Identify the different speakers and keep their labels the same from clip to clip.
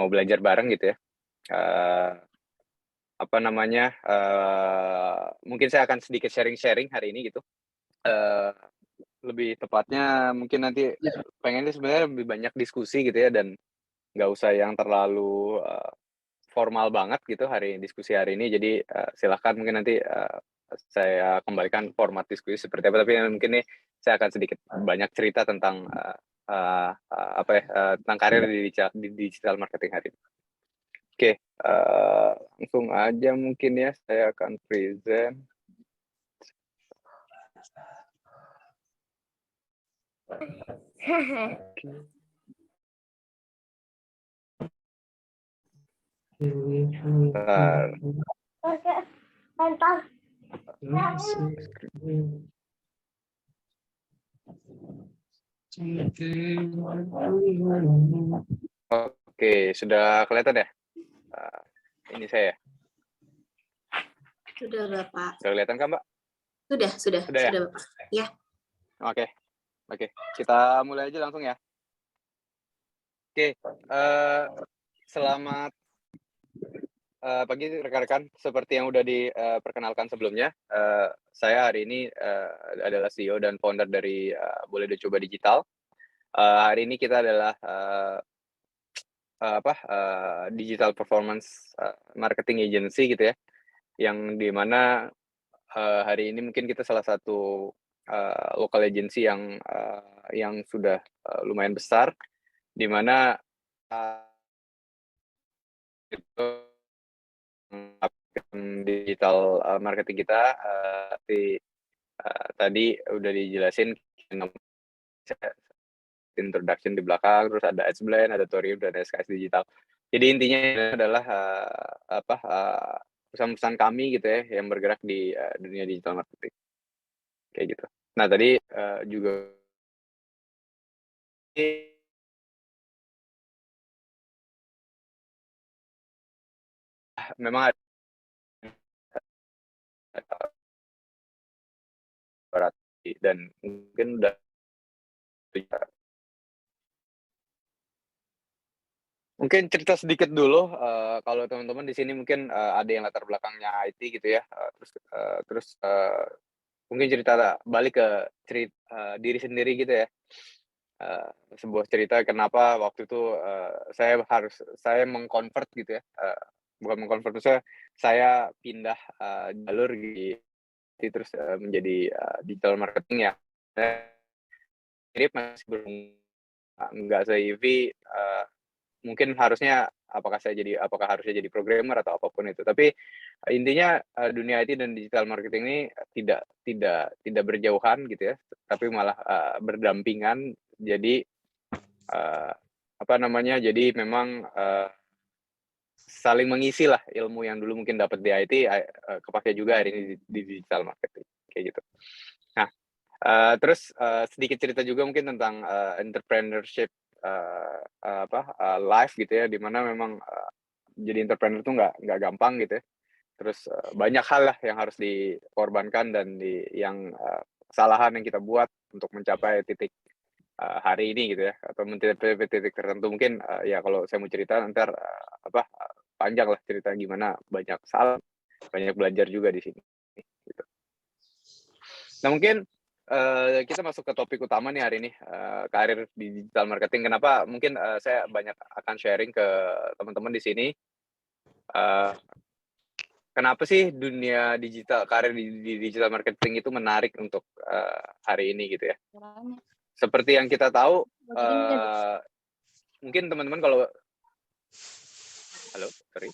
Speaker 1: mau belajar bareng gitu ya. Apa namanya, mungkin saya akan sedikit sharing-sharing hari ini gitu. Eee, Lebih tepatnya mungkin nanti pengennya sebenarnya lebih banyak diskusi gitu ya dan nggak usah yang terlalu, formal banget gitu diskusi hari ini. Jadi, silahkan mungkin nanti, saya kembalikan format diskusi seperti apa, tapi mungkin nih saya akan sedikit banyak cerita tentang, apa ya, tentang karir di digital marketing hari ini. Oke, langsung aja mungkin ya saya akan present. Bentar. Oke, sudah kelihatan ya? Ini saya.
Speaker 2: Sudah, Bapak.
Speaker 1: Sudah kelihatan kan, Mbak?
Speaker 2: Sudah
Speaker 1: ya?
Speaker 2: Bapak. Ya.
Speaker 1: Oke. Kita mulai aja langsung ya. Oke, selamat pagi rekan-rekan. Seperti yang udah diperkenalkan sebelumnya, saya hari ini adalah CEO dan founder dari Boleh Dicoba Digital. Hari ini kita adalah digital performance marketing agency gitu ya, yang di mana hari ini mungkin kita salah satu local agency yang sudah lumayan besar, di mana itu digital marketing kita tadi udah dijelasin introduction di belakang, terus ada Adsblend, ada Torium, dan SKS Digital. Jadi intinya adalah perusahaan-perusahaan kami gitu ya yang bergerak di dunia digital marketing kayak gitu. Nah tadi juga memang ada berat dan mungkin udah mungkin cerita sedikit dulu, kalau teman-teman di sini mungkin ada yang latar belakangnya IT gitu ya, terus mungkin cerita balik ke diri sendiri gitu ya. Sebuah cerita kenapa waktu itu saya meng-convert gitu ya, bukan meng-convert, maksudnya saya pindah jalur terus menjadi digital marketing ya. Mirip masih belum nggak se-EV, mungkin apakah harusnya jadi programmer atau apapun itu. Tapi intinya dunia IT dan digital marketing ini tidak berjauhan gitu ya, tapi malah berdampingan. Jadi jadi memang saling mengisi lah ilmu yang dulu mungkin dapat di IT, kepakai juga hari ini di digital marketing kayak gitu. Nah, terus sedikit cerita juga mungkin tentang entrepreneurship life gitu ya, di mana memang jadi entrepreneur tuh nggak gampang gitu ya. Terus banyak hal lah yang harus dikorbankan dan kesalahan yang kita buat untuk mencapai titik hari ini gitu ya, atau mencapai titik tertentu. Mungkin ya kalau saya mau cerita nanti panjang lah cerita gimana, banyak salah, banyak belajar juga di sini gitu. Nah mungkin kita masuk ke topik utama nih hari ini, karir di digital marketing. Kenapa mungkin saya banyak akan sharing ke teman-teman di sini, kenapa sih karir di digital marketing itu menarik untuk hari ini gitu ya. Seperti yang kita tahu, mungkin teman-teman kalau halo, sorry.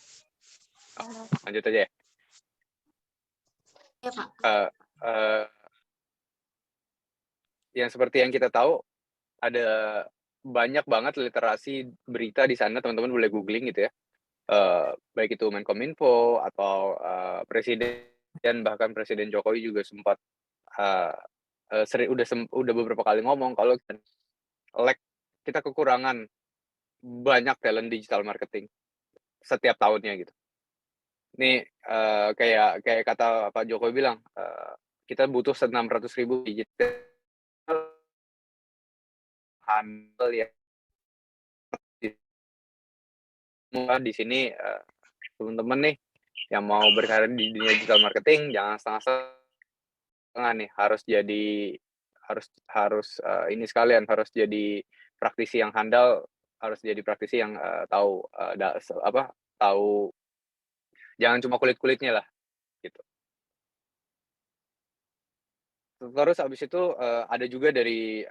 Speaker 1: Lanjut aja ya.
Speaker 2: Ya, Pak.
Speaker 1: Yang seperti yang kita tahu, ada banyak banget literasi berita di sana, teman-teman boleh googling gitu ya. Baik itu Menkominfo atau bahkan Presiden Jokowi juga sempat udah beberapa kali ngomong kalau kita kekurangan banyak talent digital marketing setiap tahunnya gitu. Ini kayak kata Pak Jokowi bilang, kita butuh 600.000 digital handle ya semua di sini, teman-teman nih yang mau berkarir di dunia digital marketing jangan setengah-setengah nih, ini sekalian, harus jadi praktisi yang handal, harus jadi praktisi yang, tahu, tahu jangan cuma kulit-kulitnya lah, gitu. Terus habis itu, ada juga dari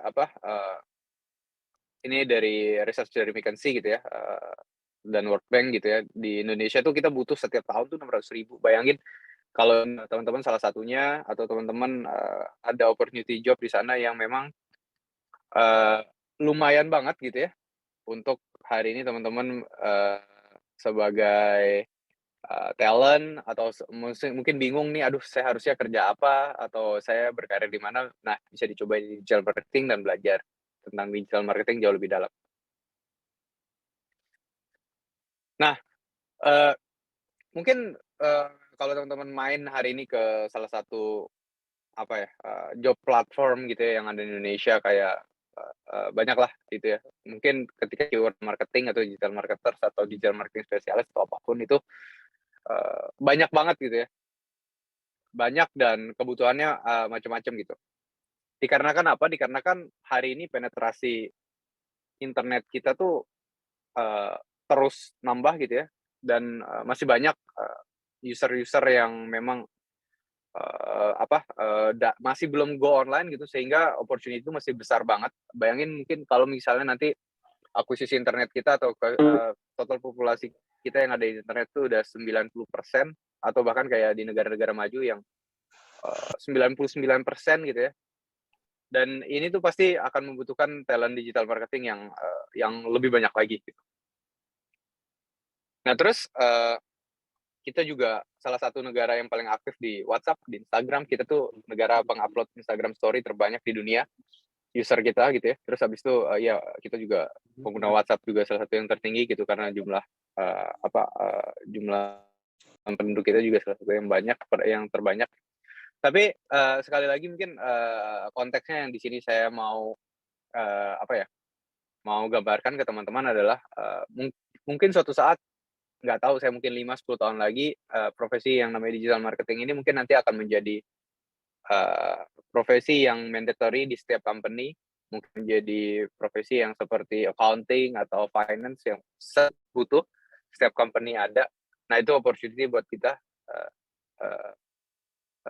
Speaker 1: ini dari research dari McKinsey gitu ya, dan World Bank gitu ya, di Indonesia tuh kita butuh setiap tahun tuh 600.000. Bayangin kalau teman-teman salah satunya atau teman-teman, ada opportunity job di sana yang memang, eee, lumayan banget gitu ya, untuk hari ini teman-teman, sebagai, talent atau mungkin bingung nih, "Aduh saya harusnya kerja apa?" Atau "Saya berkarir di mana?" Nah, bisa dicoba di digital marketing dan belajar tentang digital marketing jauh lebih dalam. Nah, eee mungkin, kalau teman-teman main hari ini ke salah satu, job platform gitu ya yang ada di Indonesia kayak, banyaklah gitu ya. Mungkin ketika keyword marketing atau digital marketers atau digital marketing spesialis atau apapun itu, banyak banget gitu ya, banyak dan kebutuhannya, macam-macam gitu. Dikarenakan apa? Dikarenakan hari ini penetrasi internet kita tuh, terus nambah gitu ya, dan, masih banyak, user-user yang memang masih belum go online gitu sehingga opportunity itu masih besar banget. Bayangin mungkin kalau misalnya nanti akuisisi internet kita atau total populasi kita yang ada di internet itu udah 90% atau bahkan kayak di negara-negara maju yang, 99% gitu ya. Dan ini tuh pasti akan membutuhkan talent digital marketing yang lebih banyak lagi gitu. Nah terus, kita juga salah satu negara yang paling aktif di WhatsApp, di Instagram, kita tuh negara pengupload Instagram Story terbanyak di dunia, user kita gitu ya. Terus habis itu, ya kita juga pengguna WhatsApp juga salah satu yang tertinggi gitu karena jumlah penduduk kita juga salah satu yang banyak, yang terbanyak. Tapi, sekali lagi mungkin, konteksnya yang di sini saya mau, mau gambarkan ke teman-teman adalah, mungkin suatu saat nggak tahu saya mungkin 5, 10 tahun lagi, profesi yang namanya digital marketing ini mungkin nanti akan menjadi, profesi yang mandatory di setiap company, mungkin jadi profesi yang seperti accounting atau finance yang butuh, setiap company ada. Nah itu opportunity buat kita, eee eee,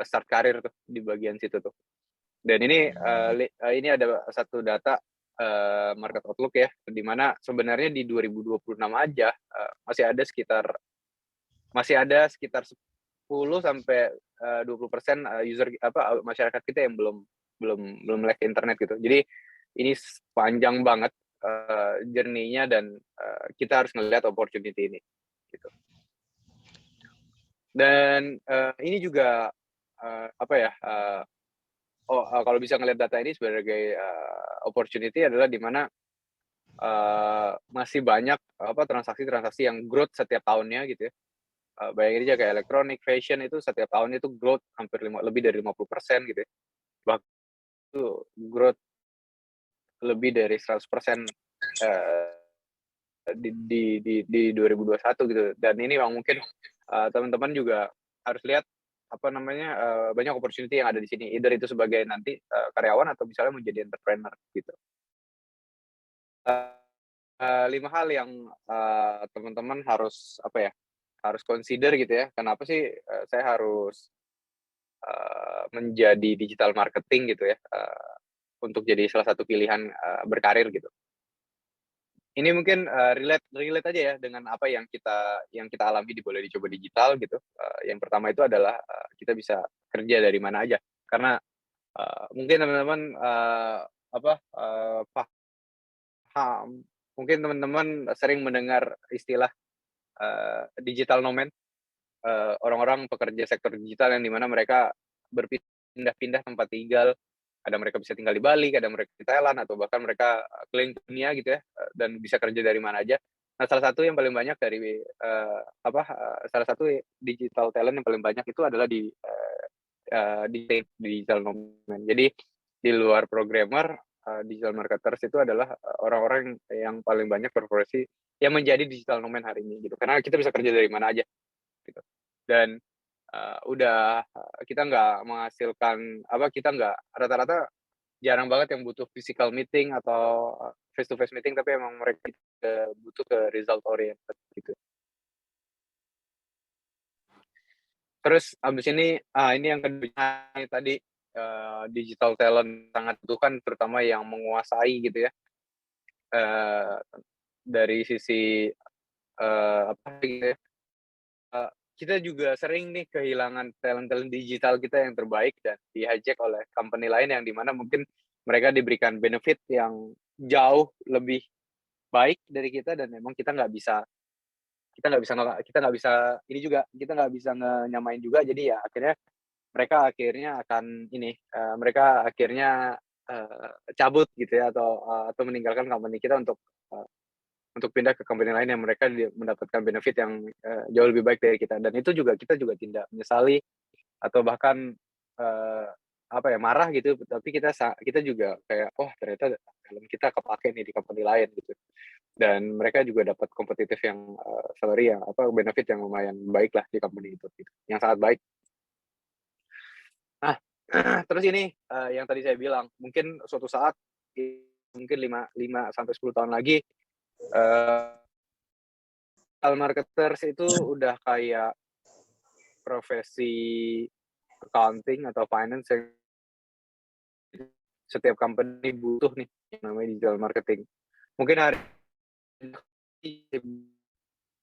Speaker 1: start karir tuh di bagian situ tuh. Dan ini ada satu data, market outlook ya, di mana sebenarnya di 2026 aja, masih ada sekitar 10 sampai, 20%, masyarakat kita yang belum belum belum melek internet gitu. Jadi ini panjang banget, journey-nya dan, kita harus ngelihat opportunity ini, gitu. Dan, ini juga, kalau bisa ngelihat data ini sebagai, opportunity adalah di mana, masih banyak, transaksi-transaksi yang growth setiap tahunnya gitu ya. Bayangin aja kayak elektronik, fashion itu setiap tahun itu growth hampir lebih dari 50% gitu ya. Bahkan itu growth lebih dari 100%, eee, di 2021 gitu. Dan ini memang mungkin, teman-teman juga harus lihat, banyak opportunity yang ada di sini, either itu sebagai nanti, karyawan atau misalnya menjadi entrepreneur gitu. Eee 5 hal yang, teman-teman harus consider gitu ya, kenapa sih, saya harus, menjadi digital marketing gitu ya, untuk jadi salah satu pilihan, berkarir gitu. Ini mungkin, relate relate aja ya dengan apa yang kita alami di Boleh Dicoba Digital gitu. Yang pertama itu adalah, kita bisa kerja dari mana aja. Karena, mungkin teman-teman, paham mungkin teman-teman sering mendengar istilah, digital nomad, orang-orang pekerja sektor digital yang di mana mereka berpindah-pindah tempat tinggal. Ada mereka bisa tinggal di Bali, ada mereka di Thailand, atau bahkan mereka, keliling dunia gitu ya, dan bisa kerja dari mana aja. Nah, salah satu yang paling banyak salah satu digital talent yang paling banyak itu adalah di digital nomad. Jadi di luar programmer, digital marketers itu adalah, orang-orang yang paling banyak berprofesi yang menjadi digital nomad hari ini gitu. Karena kita bisa kerja dari mana aja gitu. Dan, kita nggak menghasilkan kita nggak rata-rata jarang banget yang butuh physical meeting atau, face to face meeting, tapi emang mereka butuh ke result oriented gitu. Terus abis ini yang kedua tadi, digital talent sangat butuhkan terutama yang menguasai gitu ya, eee, dari sisi, apa gitu ya, kita juga sering nih kehilangan talent-talent digital kita yang terbaik dan di-hijack oleh company lain yang di mana mungkin mereka diberikan benefit yang jauh lebih baik dari kita dan memang kita nggak bisa ini juga, kita nggak bisa nyamain juga jadi ya akhirnya mereka akhirnya, cabut gitu ya atau meninggalkan company kita untuk pindah ke company lain yang mereka mendapatkan benefit yang, jauh lebih baik dari kita dan itu juga kita juga tidak menyesali atau bahkan, eee, marah gitu, tapi kita juga kayak, "Oh ternyata talent kita kepakai nih di company lain," gitu. Dan mereka juga dapat kompetitif yang, salary yang benefit yang lumayan baik lah di company itu gitu, yang sangat baik. Nah, terus ini, yang tadi saya bilang, mungkin suatu saat mungkin 5 sampai 10 tahun lagi, eee, digital marketers itu udah kayak profesi accounting atau finance yang setiap company butuh nih, yang namanya digital marketing. Mungkin hari ini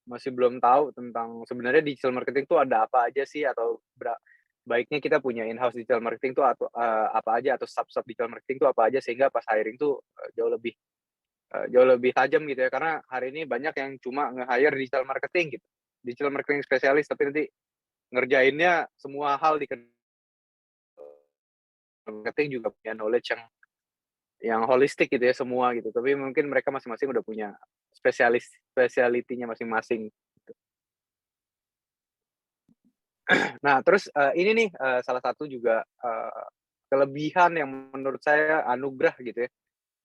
Speaker 1: masih belum tahu tentang sebenarnya digital marketing itu ada apa aja sih atau baiknya kita punya in-house digital marketing itu atau, apa aja atau sub-sub digital marketing itu apa aja sehingga pas hiring tuh, jauh lebih tajam gitu ya. Karena hari ini banyak yang cuma nge-hire digital marketing gitu, digital marketing spesialis tapi nanti ngerjainnya semua hal di marketing juga punya knowledge yang holistik gitu ya semua gitu, tapi mungkin mereka masing-masing udah punya speciality-nya masing-masing. Nah terus, ini nih, salah satu juga, kelebihan yang menurut saya anugerah gitu ya,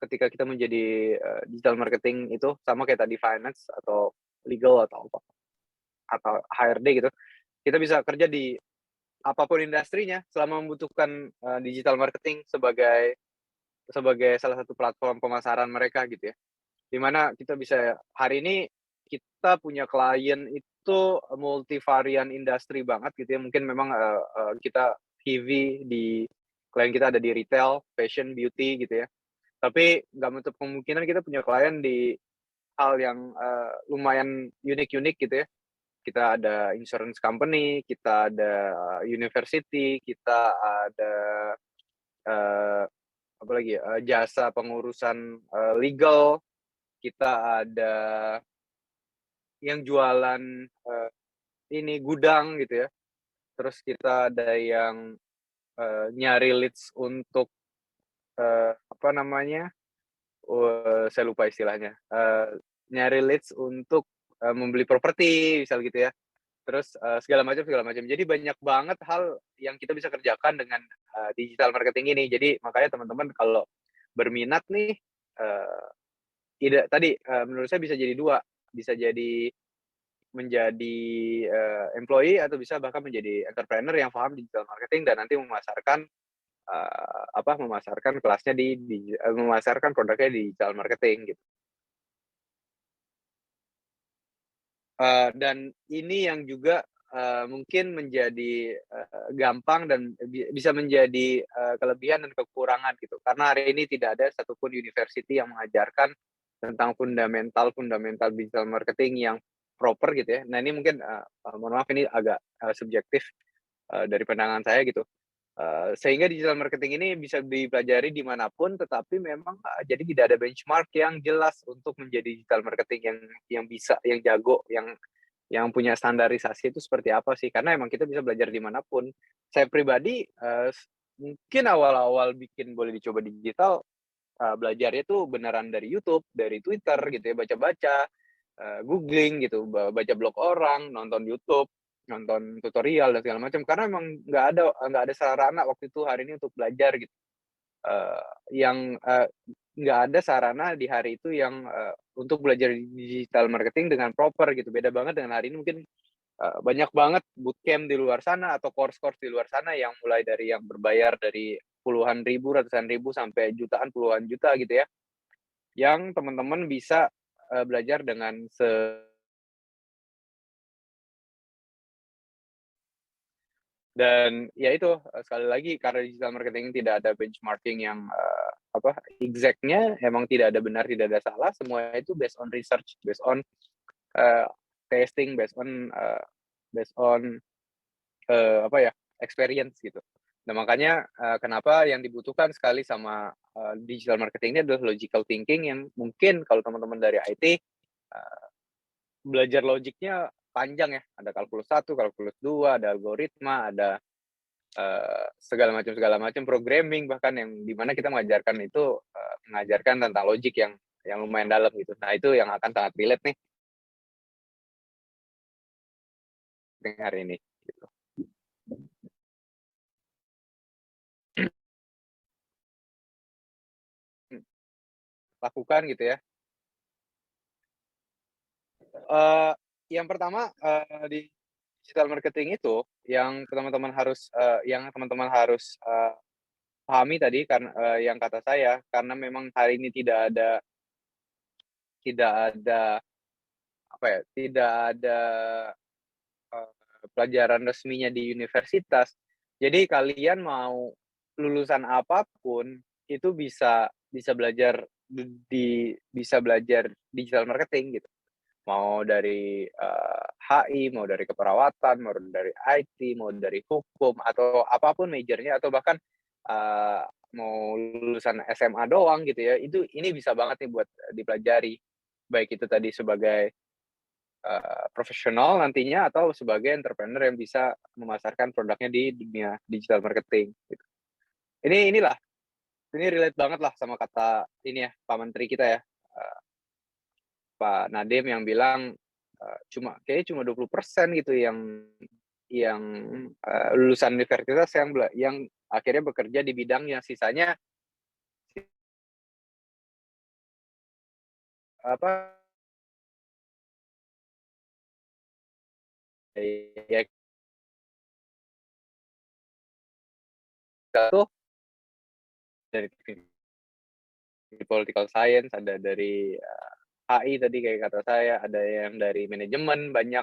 Speaker 1: ketika kita menjadi, digital marketing itu sama kayak tadi finance atau legal atau apa, atau HRD gitu, kita bisa kerja di apapun industrinya selama membutuhkan, digital marketing sebagai sebagai salah satu platform pemasaran mereka gitu ya. Di mana kita bisa hari ini kita punya klien itu multivarian industri banget gitu ya. Mungkin memang, kita heavy di klien kita ada di retail, fashion, beauty gitu ya. Tapi nggak menutup kemungkinan kita punya klien di hal yang, lumayan unik-unik gitu ya. Kita ada insurance company, kita ada university, kita ada, eee, apalagi ya, jasa pengurusan, legal, kita ada yang jualan, ini gudang gitu ya, terus kita ada yang, nyari leads untuk, apa namanya, saya lupa istilahnya, nyari leads untuk, membeli properti misal gitu ya, terus, segala macam. Jadi banyak banget hal yang kita bisa kerjakan dengan, digital marketing ini. Jadi makanya teman-teman kalau berminat nih, eee, tadi, menurut saya bisa jadi 2, bisa jadi menjadi, employee atau bisa bahkan menjadi entrepreneur yang paham digital marketing dan nanti memasarkan kelasnya memasarkan produknya di digital marketing gitu. Dan ini yang juga, mungkin menjadi, gampang dan bisa menjadi, kelebihan dan kekurangan gitu. Karena hari ini tidak ada satupun university yang mengajarkan tentang fundamental digital marketing yang proper gitu ya. Nah ini mungkin, mohon maaf ini agak, subjektif, dari pandangan saya gitu. Sehingga digital marketing ini bisa dipelajari di mana pun, tetapi memang, jadi tidak ada benchmark yang jelas untuk menjadi digital marketing yang bisa, yang jago, yang punya standarisasi itu seperti apa sih, karena emang kita bisa belajar di mana pun. Saya pribadi, mungkin awal-awal bikin boleh dicoba digital, belajarnya tuh beneran dari YouTube, dari Twitter gitu ya, baca-baca, googling gitu, baca blog orang, nonton YouTube, nonton tutorial dan segala macam, karena emang nggak ada sarana waktu itu hari ini untuk belajar gitu. yang nggak ada sarana di hari itu yang untuk belajar digital marketing dengan proper gitu. Beda banget dengan hari ini mungkin banyak banget bootcamp di luar sana atau course-course di luar sana yang mulai dari yang berbayar dari puluhan ribu, ratusan ribu, sampai jutaan, puluhan juta gitu ya, yang teman-teman bisa belajar dengan dan ya itu, sekali lagi karena digital marketing tidak ada benchmarking yang, exact-nya, emang tidak ada benar, tidak ada salah, semua itu based on research, based on, eee, testing, based on, experience gitu. Nah makanya, kenapa yang dibutuhkan sekali sama, digital marketing ini adalah logical thinking yang mungkin kalau teman-teman dari IT, belajar logiknya panjang ya, ada kalkulus 1, kalkulus 2, ada algoritma, ada segala macam programming bahkan yang di mana kita mengajarkan itu, mengajarkan tentang logik yang lumayan dalam gitu. Nah itu yang akan sangat relate nih dengan hari ini, gitu. Lakukan gitu ya. Eee, yang pertama, di digital marketing itu yang teman-teman harus, pahami tadi karena yang kata saya, karena memang hari ini tidak ada, apa ya, tidak ada pelajaran resminya di universitas. Jadi kalian mau lulusan apapun itu bisa belajar bisa belajar digital marketing gitu. Mau dari, HI, mau dari keperawatan, mau dari IT, mau dari hukum, atau apapun major-nya, atau bahkan, eee, mau lulusan SMA doang gitu ya, ini bisa banget nih buat dipelajari. Baik itu tadi sebagai profesional nantinya atau sebagai entrepreneur yang bisa memasarkan produknya di dunia digital marketing gitu. Inilah, ini relate banget lah sama kata ini ya, Pak Menteri kita ya, Pak Nadiem yang bilang, kayaknya cuma 20% gitu yang, lulusan universitas yang akhirnya bekerja di bidangnya, sisanya apa, ya kita tuh dari political science, ada dari, HI tadi kayak kata saya, ada yang dari manajemen banyak,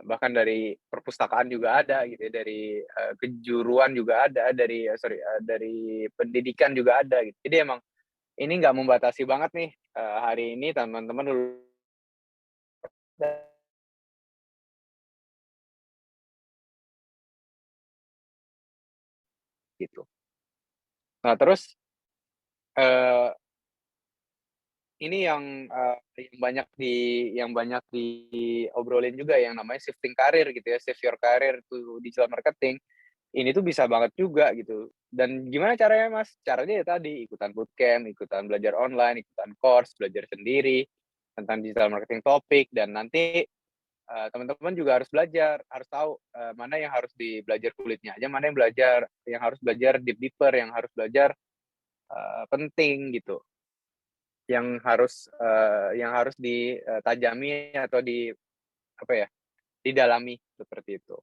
Speaker 1: bahkan dari perpustakaan juga ada gitu ya, dari, kejuruan juga ada, dari pendidikan juga ada gitu. Jadi emang ini nggak membatasi banget nih, hari ini teman-teman gitu. Nah terus, eee, ini yang banyak diobrolin juga yang namanya shifting karir gitu ya, shift your career to digital marketing. Ini tuh bisa banget juga gitu. Dan gimana caranya, Mas? Caranya ya tadi, ikutan bootcamp, ikutan belajar online, ikutan course, belajar sendiri tentang digital marketing topik, dan nanti, teman-teman juga harus belajar, harus tahu, mana yang harus belajar kulitnya aja, mana yang harus belajar deeper, yang harus belajar, penting gitu, yang harus ditajami atau apa ya, didalami seperti itu.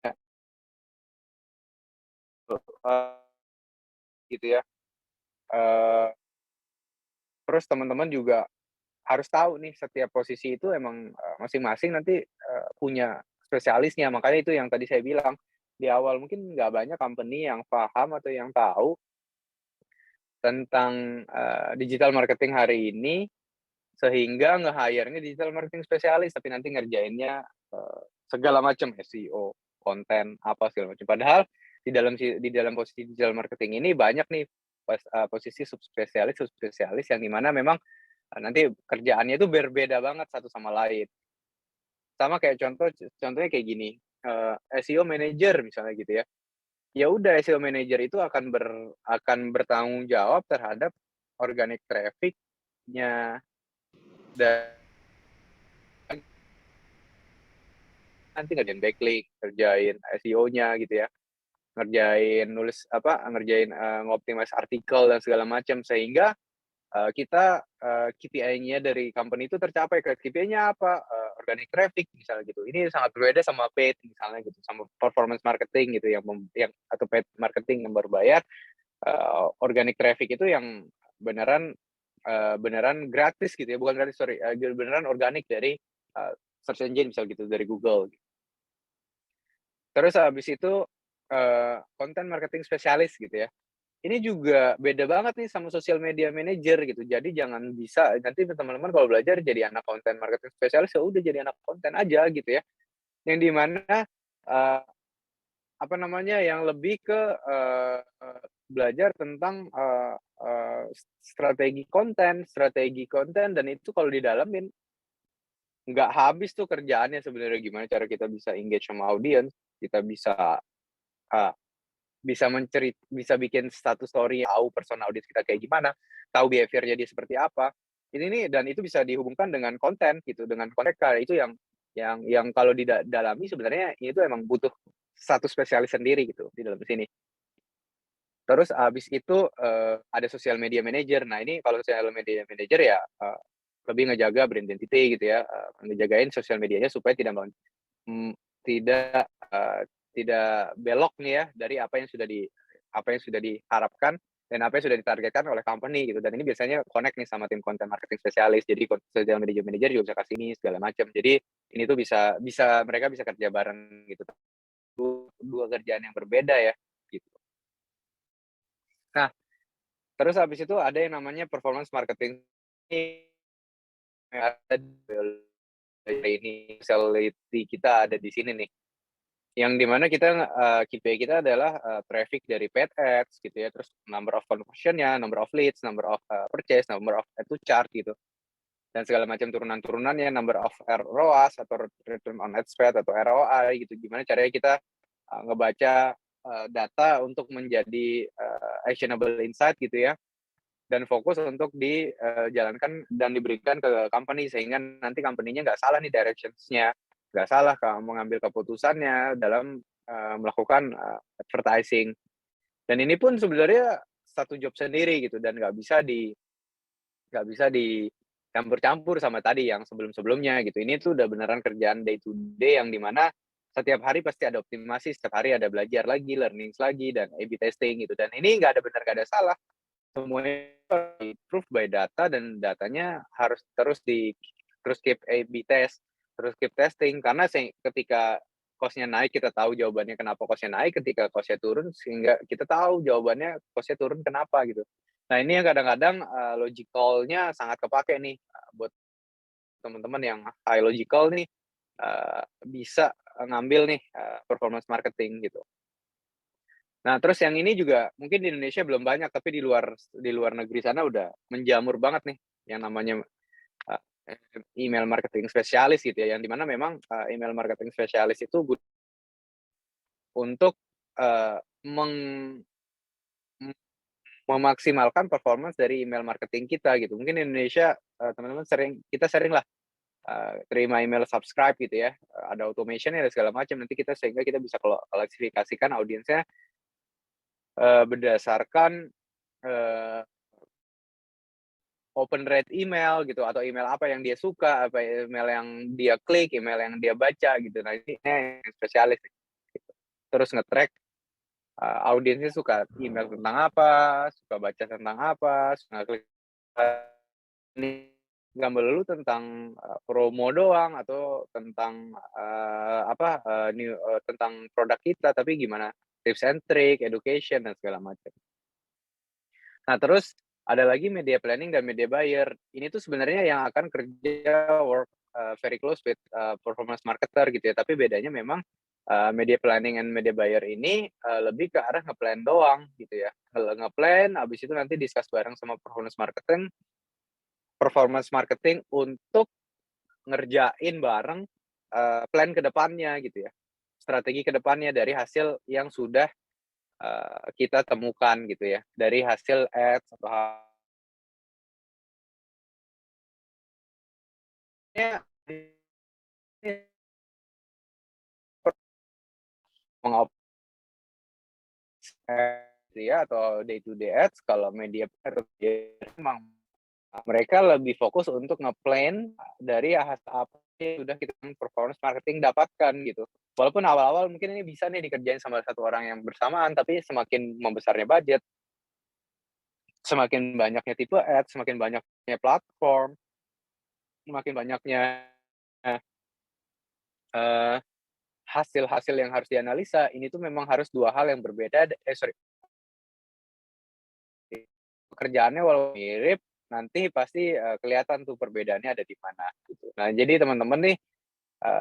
Speaker 1: Nah, gitu ya. Eee, Terus teman-teman juga harus tahu nih setiap posisi itu emang, masing-masing nanti, punya spesialisnya. Makanya itu yang tadi saya bilang di awal, mungkin nggak banyak company yang paham atau yang tahu tentang, digital marketing hari ini, sehingga nge-hire-nya digital marketing spesialis, tapi nanti ngerjainnya, segala macam SEO, konten, apa segala macam. Padahal di dalam posisi digital marketing ini banyak nih posisi subspesialis yang di mana memang, nanti kerjaannya itu berbeda banget satu sama lain. Sama kayak contohnya kayak gini, SEO manager misalnya gitu ya. Ya udah, SEO manager itu akan bertanggung jawab terhadap organic traffic-nya, dan nanti ngerjain backlink, kerjain SEO-nya gitu ya. ngoptimize artikel dan segala macam sehingga, kita, KPI-nya dari company itu tercapai. KPI-nya apa? Organic traffic misalnya gitu. Ini sangat berbeda sama paid misalnya gitu, sama performance marketing gitu yang atau paid marketing yang berbayar. Organic traffic itu yang beneran, beneran gratis gitu ya, bukan gratis, sorry, beneran organik dari, search engine misal gitu, dari Google. Terus habis itu, content marketing spesialis gitu ya. Ini juga beda banget nih sama social media manager gitu. Jadi jangan bisa nanti teman-teman kalau belajar jadi anak content marketing spesialis, ya udah jadi anak konten aja gitu ya. Yang di mana, eee, apa namanya, yang lebih ke, belajar tentang, strategi konten dan itu kalau didalamin nggak habis tuh kerjaannya sebenarnya, gimana cara kita bisa engage sama audiens, kita bisa, eee, bisa bikin status story, tahu persona audiens kita kayak gimana, tahu behavior-nya dia seperti apa. Ini nih dan itu bisa dihubungkan dengan konten gitu, dengan mereka, itu yang kalau dalami sebenarnya itu emang butuh satu spesialis sendiri gitu di dalam sini. Terus abis itu, ada social media manager. Nah ini kalau social media manager ya, lebih ngejaga brand identity gitu ya, ngejagain sosial medianya supaya mmm, tidak, tidak belok nih ya dari apa yang sudah diharapkan dan apa yang sudah ditargetkan oleh company gitu. Dan ini biasanya connect nih sama tim content marketing spesialis. Jadi social media manager juga bisa kasih ini segala macam. Jadi ini tuh bisa bisa mereka bisa kerja bareng gitu. Dua kerjaan yang berbeda ya, gitu. Nah, terus habis itu ada yang namanya performance marketing ini specialty kita ada di sini nih, yang di mana kita, KPI kita adalah, traffic dari paid ads gitu ya, terus number of conversion-nya, number of leads, number of, purchase, number of add to chart gitu, dan segala macam turunan-turunannya, number of ROAS atau return on ad spend atau ROI gitu. Gimana caranya kita, ngebaca, data untuk menjadi, actionable insight gitu ya. Dan fokus untuk dijalankan dan diberikan ke company sehingga nanti company-nya nggak salah nih directions-nya, nggak salah mengambil keputusannya dalam, melakukan, advertising. Dan ini pun sebenarnya satu job sendiri gitu dan nggak bisa campur-campur sama tadi yang sebelum-sebelumnya gitu. Ini tuh udah beneran kerjaan day to day yang di mana setiap hari pasti ada optimasi, setiap hari ada belajar lagi, learnings lagi, dan A/B testing gitu. Dan ini nggak ada benar, nggak ada salah. Semuanya di-proof by data dan datanya harus terus keep A/B test, terus keep testing karena ketika cost-nya naik kita tahu jawabannya kenapa cost-nya naik, ketika cost-nya turun sehingga kita tahu jawabannya cost-nya turun kenapa gitu. Nah ini yang kadang-kadang, logical-nya sangat kepakai nih, buat teman-teman yang high logical nih, bisa ngambil nih, performance marketing gitu. Nah, terus yang ini juga mungkin di Indonesia belum banyak, tapi di luar negeri sana udah menjamur banget nih, yang namanya, email marketing spesialis gitu ya, yang di mana memang, email marketing spesialis itu untuk, eee, meng memaksimalkan performance dari email marketing kita gitu. Mungkin di Indonesia, teman-teman kita sering lah, terima email subscribe gitu ya, ada automation-nya dan segala macam, nanti sehingga kita bisa klasifikasikan audiensnya, berdasarkan, eee open rate email gitu atau email apa yang dia suka, apa email yang dia klik, email yang dia baca gitu. Nah ini yang spesialis gitu. Terus nge-track, audiensnya suka email tentang apa, suka baca tentang apa, suka klik ini nggak melulu tentang, promo doang atau tentang, tentang produk kita, tapi gimana tips and trick, education, dan segala macam. Nah, terus ada lagi media planning dan media buyer. Ini tuh sebenarnya yang akan kerja very close with, performance marketer gitu ya, tapi bedanya memang, media planning and media buyer ini, lebih ke arah nge-plan doang gitu ya. Kalau nge-plan, habis itu nanti discuss bareng sama performance marketing untuk ngerjain bareng, plan ke depannya gitu ya. Strategi ke depannya dari hasil yang sudah, kita temukan gitu ya, dari hasil ads atau Ya, ya atau day to day ads, kalau media memang mereka lebih fokus untuk ngeplan dari apa yang sudah kita performance marketing dapatkan gitu. Walaupun awal-awal mungkin ini bisa nih dikerjain sama satu orang yang bersamaan, tapi semakin membesarnya budget, semakin banyaknya tipe ads, semakin banyaknya platform, semakin banyaknya eh, hasil-hasil yang harus dianalisa, ini tuh memang harus dua hal yang berbeda. Pekerjaannya walau mirip, nanti pasti kelihatan tuh perbedaannya ada di mana gitu. Nah, jadi teman-teman nih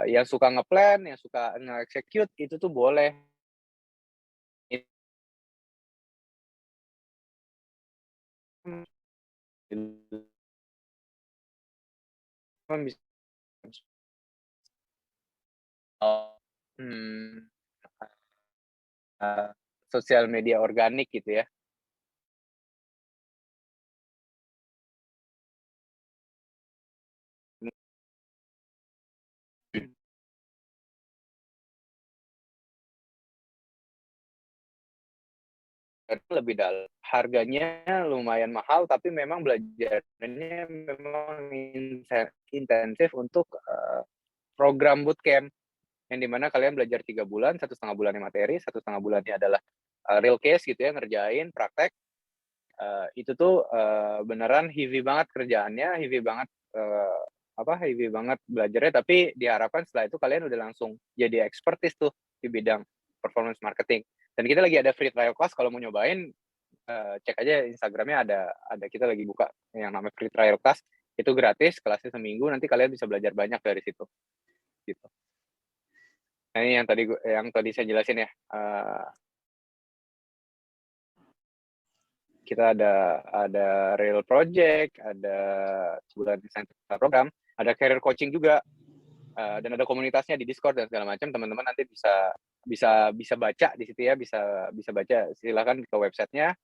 Speaker 1: yang suka ngeplan, yang suka nge-execute itu tuh boleh. Hmm, sosial media organik gitu ya. Itu lebih dalam. Harganya lumayan mahal, tapi memang belajarnya memang intensif untuk program bootcamp, yang dimana kalian belajar 3 bulan, 1,5 bulannya materi, 1,5 bulannya adalah real case gitu ya, ngerjain praktek. Itu tuh beneran heavy banget kerjaannya, heavy banget belajarnya, tapi diharapkan setelah itu kalian udah langsung jadi expertise tuh di bidang performance marketing. Dan kita lagi ada free trial class, kalau mau nyobain cek aja Instagramnya, ada kita lagi buka yang namanya free trial class, itu gratis, kelasnya seminggu, nanti kalian bisa belajar banyak dari situ gitu. Nah, ini yang tadi saya jelasin ya, kita ada real project, ada sebulan insentif program, ada career coaching juga, dan ada komunitasnya di Discord dan segala macam. Teman-teman nanti bisa baca di situ ya, bisa baca. Silakan ke websitenya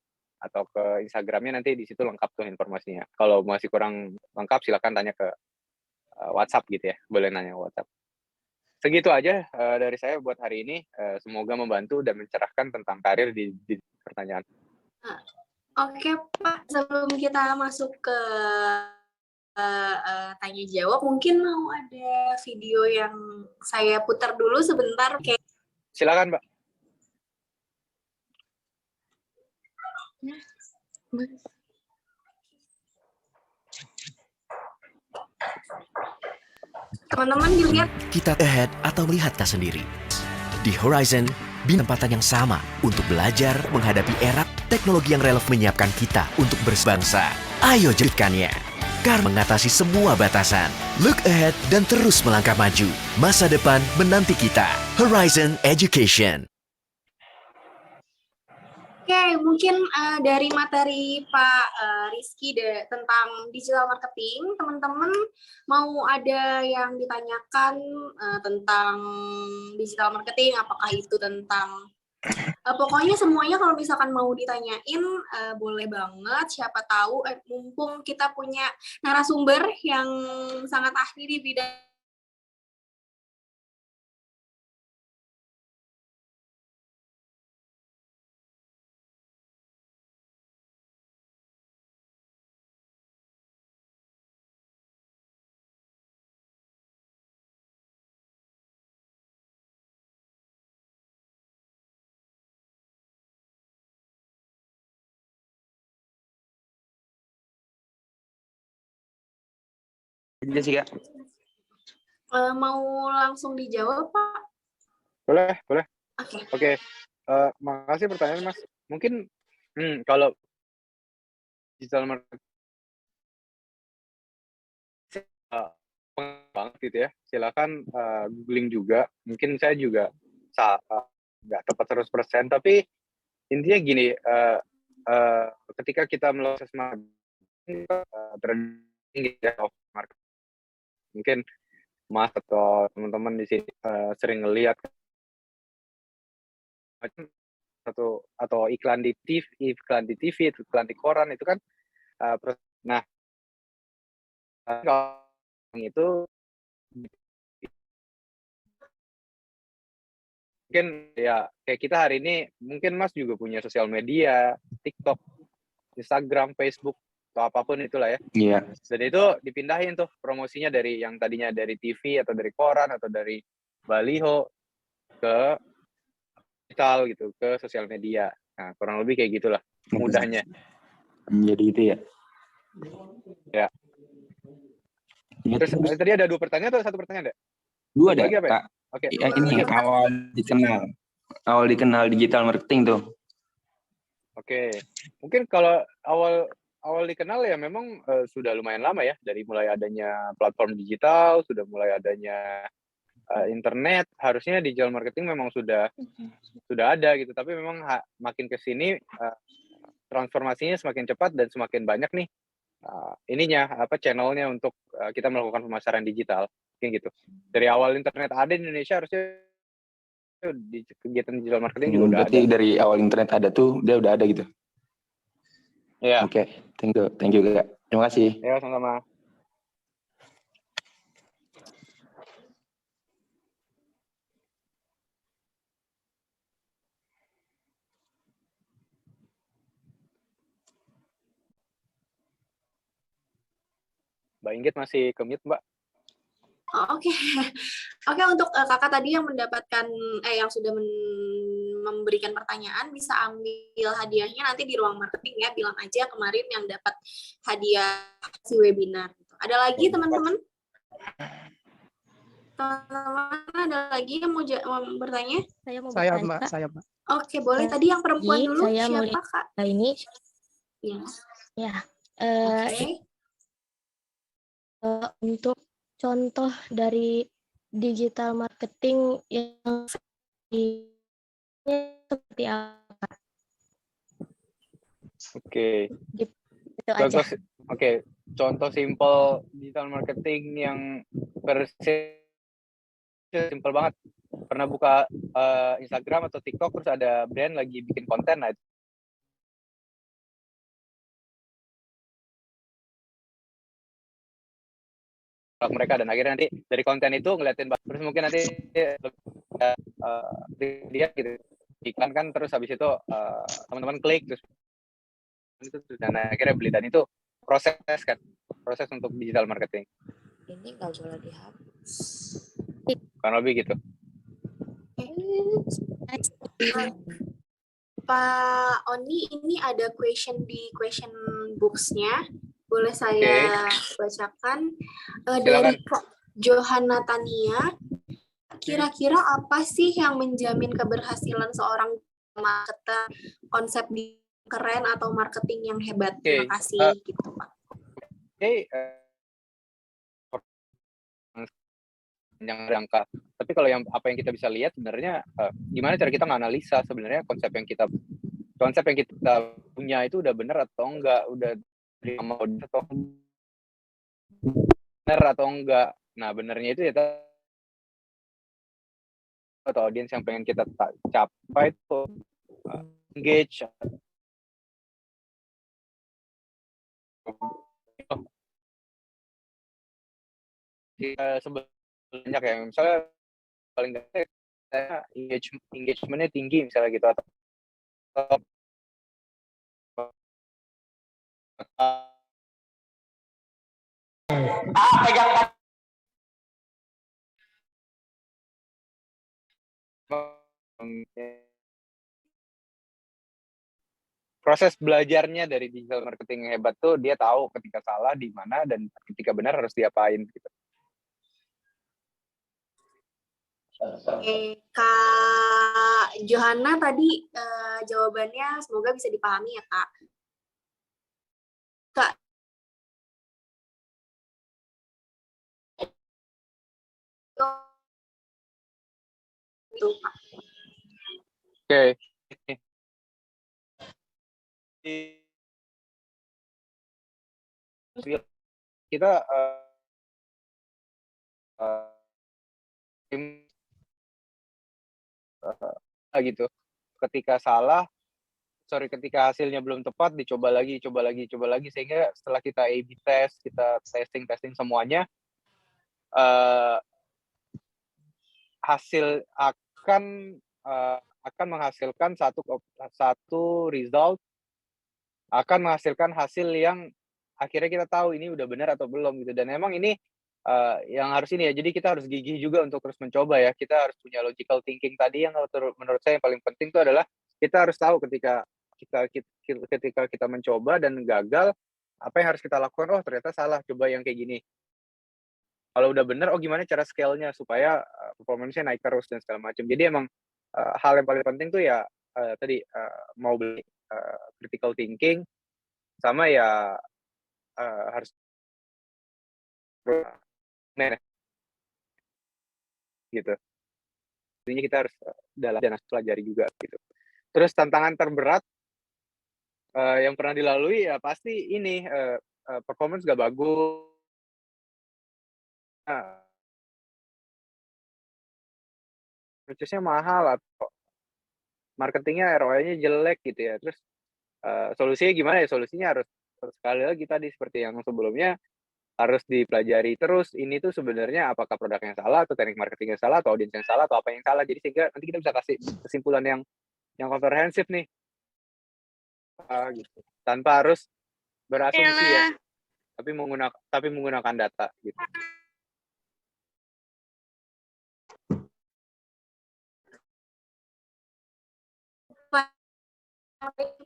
Speaker 1: atau ke Instagramnya, nanti di situ lengkap tuh informasinya. Kalau masih kurang lengkap, silakan tanya ke WhatsApp gitu ya, boleh nanya WhatsApp. Segitu aja dari saya buat hari ini. Semoga membantu dan mencerahkan tentang karir di pertanyaan.
Speaker 2: Oke Pak, sebelum kita masuk ke tanya jawab, mungkin mau ada video yang saya putar dulu sebentar.
Speaker 1: Silakan, Mbak.
Speaker 2: Teman-teman dilihat.
Speaker 3: Kita ahead atau melihatkah sendiri? Di Horizon, penempatan yang sama untuk belajar menghadapi era teknologi yang relevan menyiapkan kita untuk berbangsa. Ayo jadikannya. Karena mengatasi semua batasan. Look ahead dan terus melangkah maju. Masa depan menanti kita. Horizon Education.
Speaker 2: Oke, mungkin dari materi Pak Rizky tentang digital marketing, teman-teman mau ada yang ditanyakan tentang digital marketing, apakah itu tentang pokoknya semuanya kalau misalkan mau ditanyain boleh banget, siapa tahu mumpung kita punya narasumber yang sangat ahli di bidang
Speaker 1: Jessica.
Speaker 2: Mau langsung dijawab, Pak?
Speaker 1: Boleh.
Speaker 2: Oke.
Speaker 1: Makasih pertanyaan, Mas. Mungkin kalau digital marketing banget gitu ya, silakan googling juga. Mungkin saya juga nggak tepat 100%, tapi intinya gini, ketika kita melakukan trending ya, marketing, mungkin Mas atau teman-teman di sini sering ngelihat atau iklan di TV, iklan di koran itu kan, nah itu mungkin ya kayak kita hari ini mungkin Mas juga punya sosial media, TikTok, Instagram, Facebook, atau apapun itulah ya.
Speaker 4: Iya.
Speaker 1: Dan itu dipindahin tuh promosinya dari yang tadinya dari TV atau dari koran atau dari baliho ke digital gitu, ke sosial media. Nah, kurang lebih kayak gitulah mudahnya.
Speaker 4: Jadi itu ya.
Speaker 1: Ya.
Speaker 4: Ya,
Speaker 1: Terus tadi ada 2 pertanyaan atau 1 pertanyaan, Dek?
Speaker 4: dua ada,
Speaker 1: Lagi apa ya?
Speaker 4: Kak.
Speaker 1: Oke.
Speaker 4: Ya, ini awal dikenal digital marketing tuh.
Speaker 1: Oke. Mungkin kalau awal dikenal ya memang sudah lumayan lama ya, dari mulai adanya platform digital, sudah mulai adanya internet, harusnya digital marketing memang sudah ada gitu. Tapi memang makin ke sini transformasinya semakin cepat dan semakin banyak nih channelnya untuk kita melakukan pemasaran digital kayak gitu. Dari awal internet ada di Indonesia harusnya di kegiatan digital marketing juga udah
Speaker 4: Berarti
Speaker 1: ada.
Speaker 4: dari awal internet ada tuh dia udah ada gitu.
Speaker 1: Ya.
Speaker 4: Oke, thank you Kak. Terima kasih.
Speaker 1: Ya, sama-sama. Mbak Inggit masih ke-mute, Mbak.
Speaker 2: Oke. Oke, untuk kakak tadi yang mendapatkan yang sudah memberikan pertanyaan bisa ambil hadiahnya nanti di ruang marketing ya. Bilang aja kemarin yang dapat hadiah si webinar. Ada lagi teman-teman? Teman-teman ada lagi yang mau bertanya?
Speaker 5: Saya Mbak.
Speaker 2: Oke, boleh. Tadi yang perempuan dulu
Speaker 5: Saya
Speaker 2: siapa Kak?
Speaker 5: ini
Speaker 2: Ya.
Speaker 5: Oke. Untuk contoh dari digital marketing yang seperti apa?
Speaker 1: Oke.
Speaker 5: Itu aja.
Speaker 1: Contoh simple digital marketing yang simple banget. Pernah buka Instagram atau TikTok terus ada brand lagi bikin konten, nah mereka, dan akhirnya nanti dari konten itu ngeliatin terus mungkin nanti dia gitu iklan kan, terus habis itu teman-teman klik terus dan akhirnya beli, dan itu proses untuk digital marketing.
Speaker 5: Ini nggak boleh dihapus.
Speaker 1: Kurang lebih gitu.
Speaker 2: Pak Oni, ini ada question di question box-nya. Boleh saya bacakan dari Kak Johanna Tania. Kira-kira apa sih yang menjamin keberhasilan seorang marketer, konsep keren atau marketing yang hebat? Terima kasih gitu, Pak.
Speaker 1: Yang rangka. Tapi kalau apa yang kita bisa lihat sebenarnya gimana cara kita menganalisa sebenarnya konsep yang kita punya itu udah benar atau enggak, udah terima atau benar atau enggak. Nah, benernya itu ya atau audiens yang pengen kita capai itu engage. Sebanyak ya, misalnya paling nggak saya engagementnya tinggi misalnya gitu, atau proses belajarnya dari digital marketing yang hebat tuh dia tahu ketika salah di mana dan ketika benar harus diapain gitu.
Speaker 2: Kak Johanna tadi jawabannya semoga bisa dipahami ya Kak. Kak. Itu Pak.
Speaker 1: Oke. Kita gitu. Ketika ketika hasilnya belum tepat, dicoba lagi sehingga setelah kita A/B test, kita testing semuanya, hasil akan akan menghasilkan satu result, akan menghasilkan hasil yang akhirnya kita tahu ini udah benar atau belum gitu. Dan emang ini yang harus ini ya, jadi kita harus gigih juga untuk terus mencoba ya. Kita harus punya logical thinking tadi yang menurut saya yang paling penting itu adalah kita harus tahu ketika kita mencoba dan gagal, apa yang harus kita lakukan, oh ternyata salah, coba yang kayak gini. Kalau udah bener, oh gimana cara scale-nya supaya performance-nya naik terus dan segala macam. Jadi emang hal yang paling penting tuh ya tadi mau beli critical thinking sama ya harus gitu. Intinya kita harus dalam dan harus pelajari juga gitu. Terus tantangan terberat yang pernah dilalui ya pasti ini performance gak bagus. Purchase-nya mahal atau marketingnya ROI-nya jelek gitu ya. Terus solusinya gimana ya? Solusinya harus sekali lagi tadi seperti yang sebelumnya harus dipelajari terus ini tuh sebenarnya apakah produknya salah atau teknik marketingnya salah atau audiens yang salah atau apa yang salah. Jadi sehingga nanti kita bisa kasih kesimpulan yang komprehensif nih gitu. Tanpa harus berasumsi ya, tapi menggunakan data gitu.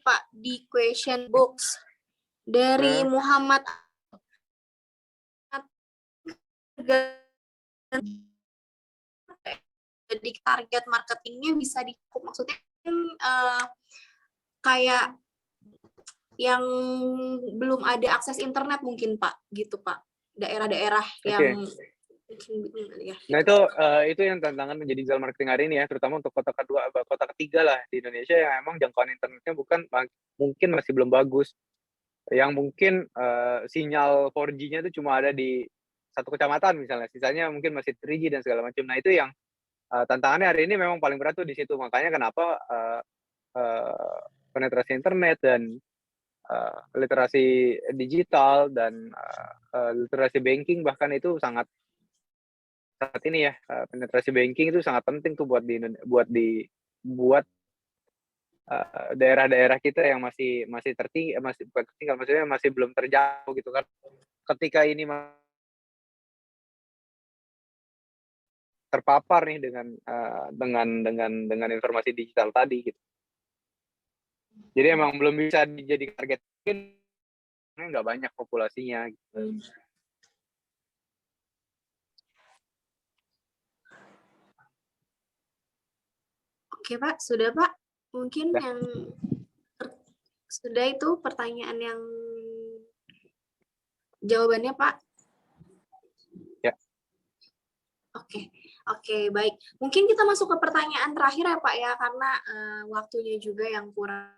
Speaker 2: Pak di question box dari Muhammad jadi target marketingnya bisa maksudnya kayak yang belum ada akses internet mungkin Pak gitu Pak, daerah-daerah yang ya.
Speaker 1: Nah itu yang tantangan menjadi digital marketing hari ini ya, terutama untuk kota ketiga lah di Indonesia yang emang jangkauan internetnya mungkin masih belum bagus, yang mungkin sinyal 4G-nya itu cuma ada di satu kecamatan misalnya, sisanya mungkin masih 3G dan segala macam. Nah itu yang tantangannya hari ini memang paling berat tuh di situ. Makanya kenapa penetrasi internet dan literasi digital dan literasi banking bahkan itu sangat saat ini ya, penetrasi banking itu sangat penting tuh buat daerah-daerah kita yang masih bukan tertinggal, maksudnya masih belum terjangkau gitu kan. Ketika ini terpapar nih dengan informasi digital tadi gitu. Jadi emang belum bisa dijadikan target, mungkin nggak banyak populasinya gitu.
Speaker 2: Oke Pak, sudah Pak. Mungkin yang sudah itu pertanyaan yang jawabannya Pak.
Speaker 1: Ya.
Speaker 2: Oke, baik. Mungkin kita masuk ke pertanyaan terakhir ya Pak ya, karena waktunya juga yang kurang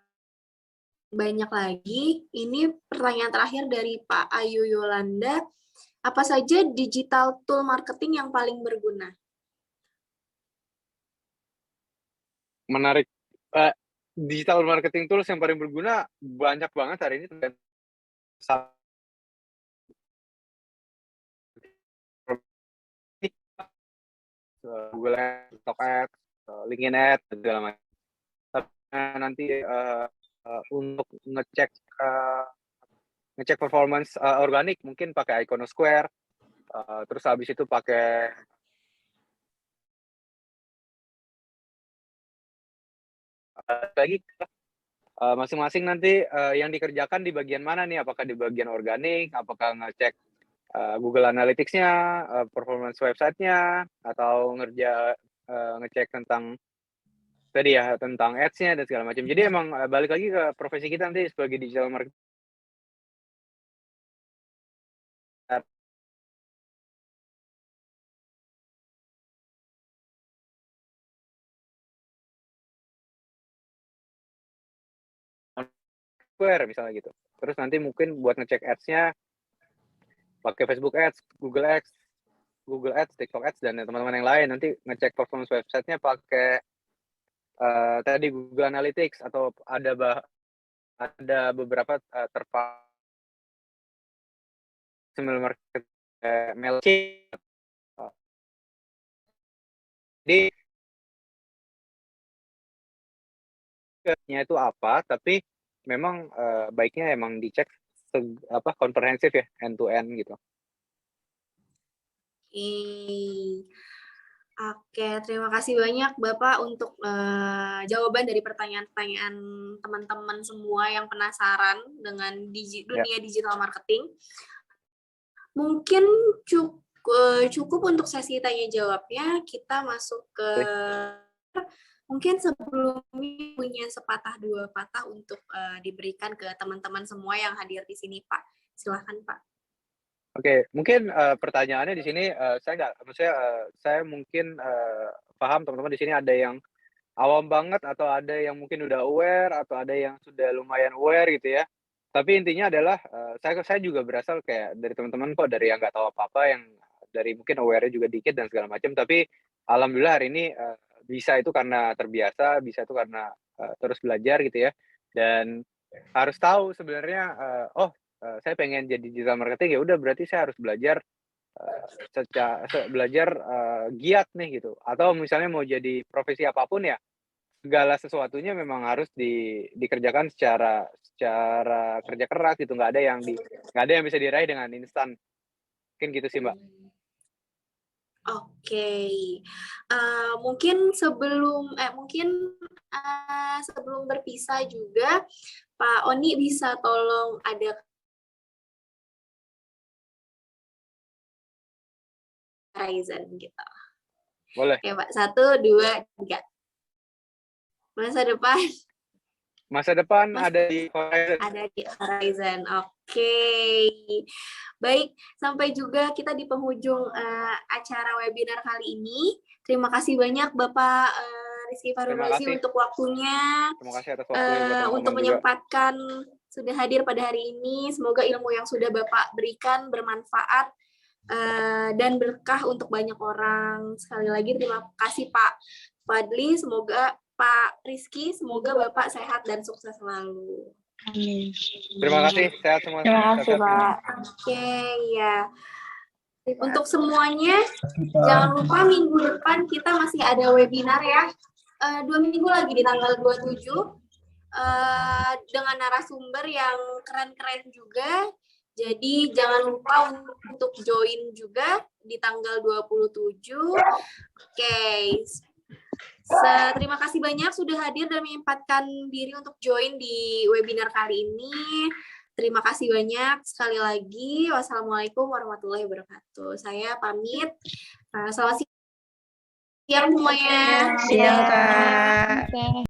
Speaker 2: banyak lagi. Ini pertanyaan terakhir dari Pak Ayu Yolanda. Apa saja digital tool marketing yang paling berguna?
Speaker 1: Menarik. Digital marketing tools yang paling berguna banyak banget hari ini. Google Ads, TikTok Ads, LinkedIn Ads, dan segala macam. Nanti untuk ngecek performance organik mungkin pakai Iconosquare, terus habis itu pakai lagi masing-masing nanti yang dikerjakan di bagian mana nih, apakah di bagian organik, apakah ngecek Google Analytics-nya, performance website-nya, atau ngecek tentang tadi ya, tentang ads-nya dan segala macam. Jadi emang balik lagi ke profesi kita nanti sebagai digital marketing. Misalnya gitu. Terus nanti mungkin buat ngecek ads-nya pakai Facebook Ads, Google Ads, TikTok Ads, dan teman-teman yang lain. Nanti ngecek performance website-nya pakai tadi Google Analytics, atau ada beberapa market Mailchimp. Jadi nya itu apa, tapi memang baiknya emang dicek komprehensif ya, end to end gitu.
Speaker 2: Oke, terima kasih banyak Bapak untuk jawaban dari pertanyaan-pertanyaan teman-teman semua yang penasaran dengan dunia digital marketing. Mungkin cukup untuk sesi tanya jawabnya. Kita masuk ke mungkin sebelumnya punya sepatah dua patah untuk diberikan ke teman-teman semua yang hadir di sini, Pak. Silakan, Pak.
Speaker 1: Oke, mungkin pertanyaannya di sini saya mungkin paham teman-teman di sini ada yang awam banget atau ada yang mungkin udah aware atau ada yang sudah lumayan aware gitu ya. Tapi intinya adalah saya juga berasal kayak dari teman-teman kok dari yang nggak tahu apa-apa, yang dari mungkin aware-nya juga dikit dan segala macam. Tapi alhamdulillah hari ini bisa itu karena terbiasa, bisa itu karena terus belajar gitu ya. Dan harus tahu sebenarnya saya pengen jadi digital marketing, ya udah berarti saya harus belajar giat nih gitu. Atau misalnya mau jadi profesi apapun ya, segala sesuatunya memang harus dikerjakan secara kerja keras gitu, nggak ada yang bisa diraih dengan instan. Mungkin gitu sih, Mbak.
Speaker 2: Oke. Mungkin sebelum berpisah juga, Pak Oni bisa tolong ada Horizon gitu.
Speaker 1: Boleh.
Speaker 2: Oke, Pak. 1, 2, 3. Masa depan
Speaker 1: ada di Horizon.
Speaker 2: Ada di Horizon. Oke. Baik, sampai juga kita di penghujung acara webinar kali ini. Terima kasih banyak Bapak Rizky Fahrul Razi untuk waktunya.
Speaker 1: Terima kasih atas waktunya
Speaker 2: untuk menyempatkan sudah hadir pada hari ini. Semoga ilmu yang sudah Bapak berikan bermanfaat dan berkah untuk banyak orang. Sekali lagi terima kasih Pak Fadli, semoga Pak Rizky, semoga Bapak sehat dan sukses selalu.
Speaker 5: Amin.
Speaker 1: Terima kasih, sehat semua.
Speaker 5: Terima kasih, Pak.
Speaker 2: Oke, ya. Untuk semuanya, jangan lupa minggu depan kita masih ada webinar ya. 2 minggu lagi di tanggal 27 dengan narasumber yang keren-keren juga. Jadi jangan lupa untuk join juga di tanggal 27. Oke. Terima kasih banyak sudah hadir dan menyempatkan diri untuk join di webinar kali ini. Terima kasih banyak sekali lagi. Wassalamualaikum warahmatullahi wabarakatuh. Saya pamit. Selamat siang semuanya.
Speaker 5: Siang, Kak.